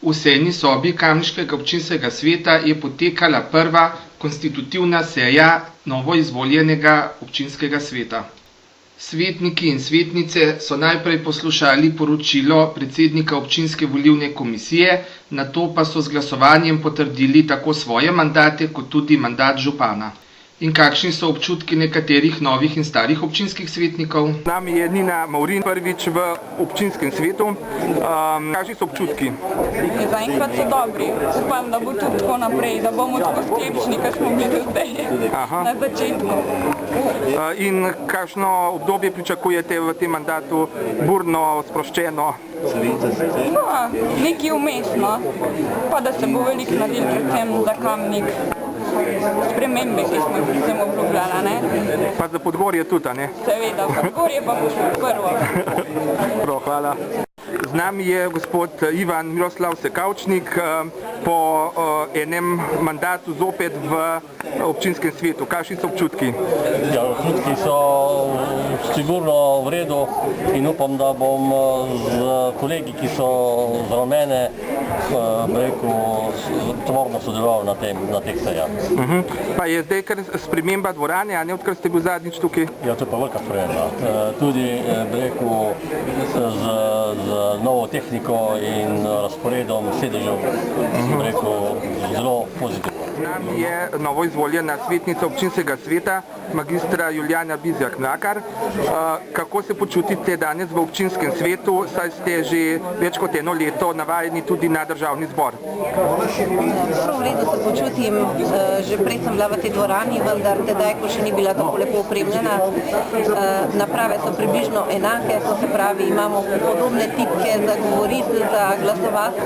V sejni sobi kamniškega občinskega sveta je potekala prva konstitutivna seja novoizvoljenega občinskega sveta. Svetniki in svetnice so najprej poslušali poročilo predsednika občinske volilne komisije, nato pa so z glasovanjem potrdili tako svoje mandate kot tudi mandat župana. In kakšni so občutki nekaterih novih in starih občinskih svetnikov? Z nami je Nina Maurin, prvič v občinskem svetu. Kakšni so občutki? Zaenkrat so dobri. Upam, da bo tudi tako naprej, da bomo tako sklepčni, kot smo bili zdaj na začetku. In kakšno obdobje pričakujete v tem mandatu? Burno, sproščeno? Nekaj umestno, pa da se bo veliko naredil predvsem za Kamnik. Spremembe, ki smo jih predvsem obljubljala, ne? Pa za Podgorje tudi, ne? Seveda, Podgorje pa bo prvo. Prav, hvala. Z nami je gospod Ivan Miroslav Sekavčnik, po enem mandatu zopet v občinskem svetu. Kakšni so občutki? Ja, občutki so sigurno v redu in upam, da bom z kolegi, ki so zraven mene, tvorno sodeloval na teh sejah. Pa je zdaj kar sprememba dvorane, a ne odkar ste bil zadnjič tukaj? Ja, to je pa velika sprememba. Tudi z novo tehniko in razporedom sedežev, zelo pozitivno. Z nami je novoizvoljena svetnica občinskega sveta, magistra Julijana Bizjak-Mlakar. Kako se počutite danes v občinskem svetu, saj ste že več kot eno leto navajeni tudi na državni zbor? Prav v redu se počutim, že prej sem bila v tej dvorani, vendar tedaj, ko še ni bila tako lepo opremljena. Naprave so približno enake, to se pravi, imamo podobne tipke za govoriti, za glasovati.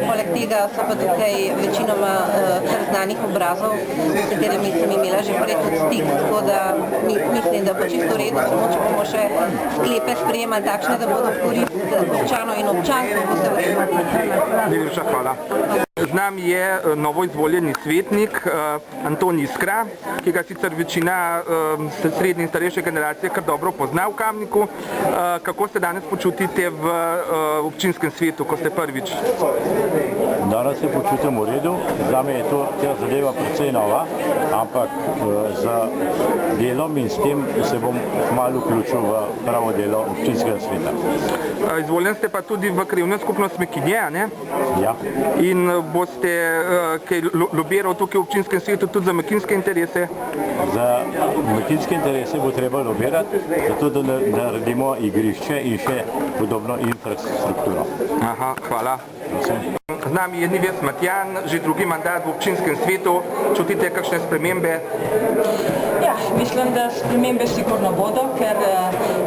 Poleg tega so pa tukaj večinoma kar znanih obrazov, s katerimi sem imela že prej tudi stik, tako da mislim, da bo čisto v redu, samo če bomo še sklepe sprejemali takšne, da bodo v korist občanov in občank, bo se vrlo. Najlepša hvala. Z nami je novoizvoljeni svetnik Anton Iskra, ki ga sicer večina srednje in starejše generacije kar dobro pozna v Kamniku. Kako se danes počutite v občinskem svetu, ko ste prvič? Danes se počutim v redu. Zame je ta zadeva precej nova, ampak z delom in s tem se bom kmalu vključil v pravo delo občinskega sveta. Izvoljen ste pa tudi v krajevno skupnost Mekinje, ne? Ja. In boste kaj lobiral tukaj v občinskem svetu tudi za mekinske interese? Za mekinske interese bo treba lobirati, zato da naredimo igrišče in še podobno infrastrukturo. Aha, hvala. Z nami je Nives Matjan, že drugi mandat v občinskem svetu. Čutite kakšne spremembe? Ja, mislim, da spremembe sigurno bodo, ker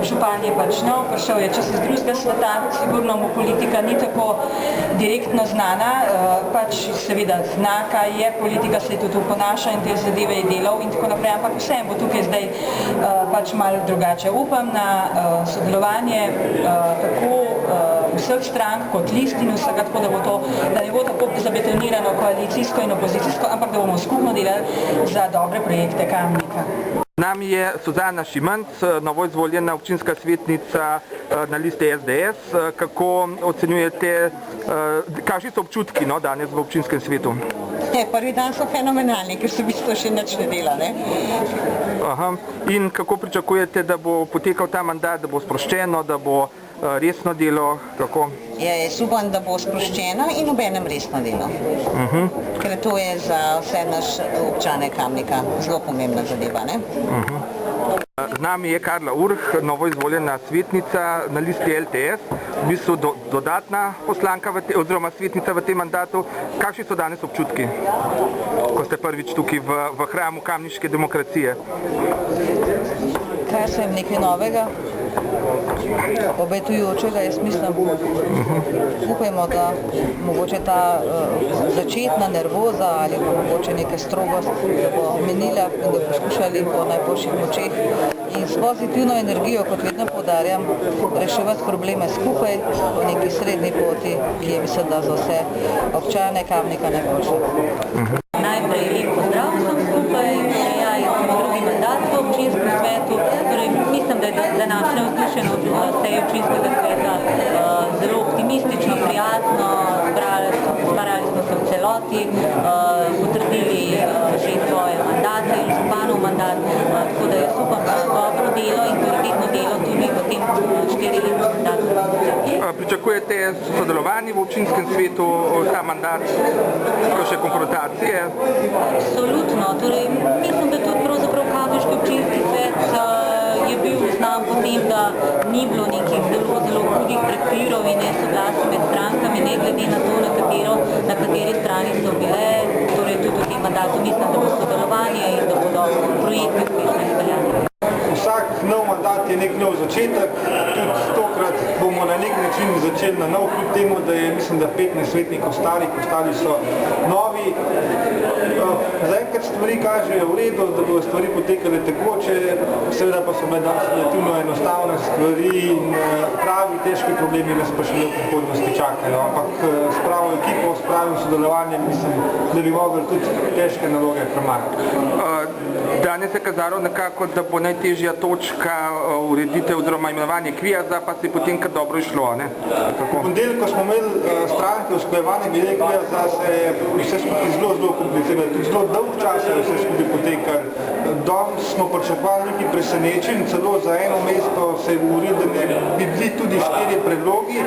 župan je pač nov, prišel je čez iz drugega sveta, sigurno mu politika ni tako direktno znana, pač seveda zna, kaj je politika, se tudi oponaša in te zadeve je delal in tako naprej, ampak vseeno bo tukaj zdaj pač malo drugače. Upam na sodelovanje tako vseh strank kot list in vsega, tako da ne bo tako zabetonirano koalicijsko in opozicijsko, ampak da bomo skupno delali za dobre projekte Kamnika. Z nami je Suzana Šimanc, novoizvoljena občinska svetnica na listi SDS. Kako ocenjujete, kakšni so občutki danes v občinskem svetu? Prvi dan so fenomenalni, ker so v bistvu še nič ne dela, ne? Aha. In kako pričakujete, da bo potekal ta mandat, da bo sproščeno, da bo resno delo? Kako? Jaz upam, da bo sproščeno in obenem resno delo. Ker to je za vse naše občane Kamnika zelo pomembna zadeva, ne? Z nami je Karla Urh, novoizvoljena svetnica na listi LTS, v bistvu dodatna poslanka oziroma svetnica v tem mandatu. Kakšni so danes občutki, ko ste prvič tukaj v hramu kamniške demokracije? Kaj sem nekaj novega, obetujočega, jaz mislim, upajmo, da mogoče ta začetna nervoza ali pa mogoče neka strogost, da bo menila in da poskušali po najboljših močeh in s pozitivno energijo, kot vedno poudarjam, reševati probleme skupaj po neki srednji poti, ki je mislim, da za vse občane Kamnika najboljša. Najprej lep pozdrav vsem skupaj, ja, jaz sem drugi mandat v občinskem svetu, torej mislim, da je današnje vzdušje na seji občinskega sveta zelo optimistično, prijazno, celoti potrdili že svoje mandate in županov mandat, tako da jaz upam na dobro delo in kvalitetno delo tudi v tem 4-letnem mandatu. Pričakujete sodelovanje v občinskem svetu, ta mandat, kakšne konfrontacije? Absolutno. Torej, mislim, da tudi pravzaprav Kamniški občinski svet je bil znan po tem, da ni bilo nekih zelo hudih prepirov in nesoglasij med strankami, ne glede na to, na kateri strani so bile. Torej, tudi v tem mandatu mislim, da bo sodelovanje in da bodo projekti uspešno izpeljani. Vsak nov mandat je nek nov začetek, tudi tokrat bomo na nek način začeli na nov, kljub temu, da je, mislim, da 15 svetnikov starih, ostali so novi. Zaenkrat stvari kažejo v redu, da bodo stvari potekale tekoče, seveda pa so med danes relativno enostavne stvari in pravi težki problemi nas pa šele v prihodnosti čakajo, ampak s pravo ekipo, s pravim sodelovanjem mislim, da bi mogli tudi težke naloge premagati. Danes je kazalo nekako, da bo najtežja točka ureditev oziroma imenovanje Kviaza, pa se je potem kar dobro išlo, ne? V ponedeljek, ko smo imeli stranke usklajevanje glede Kviaza, se je vse skupaj zelo kompliciralo, tudi zelo dolg čas je vse skupaj potekalo. Danes smo pričakovali nekaj presenečenj, celo za eno mesto se je govorilo, da bi bili tudi 4 predlogi.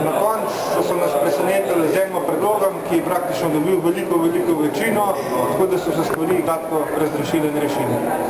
Na koncu so nas presenetili z enim predlogom, ki je praktično dobil veliko večino, tako da so se stvari gladko razrešile in rešile.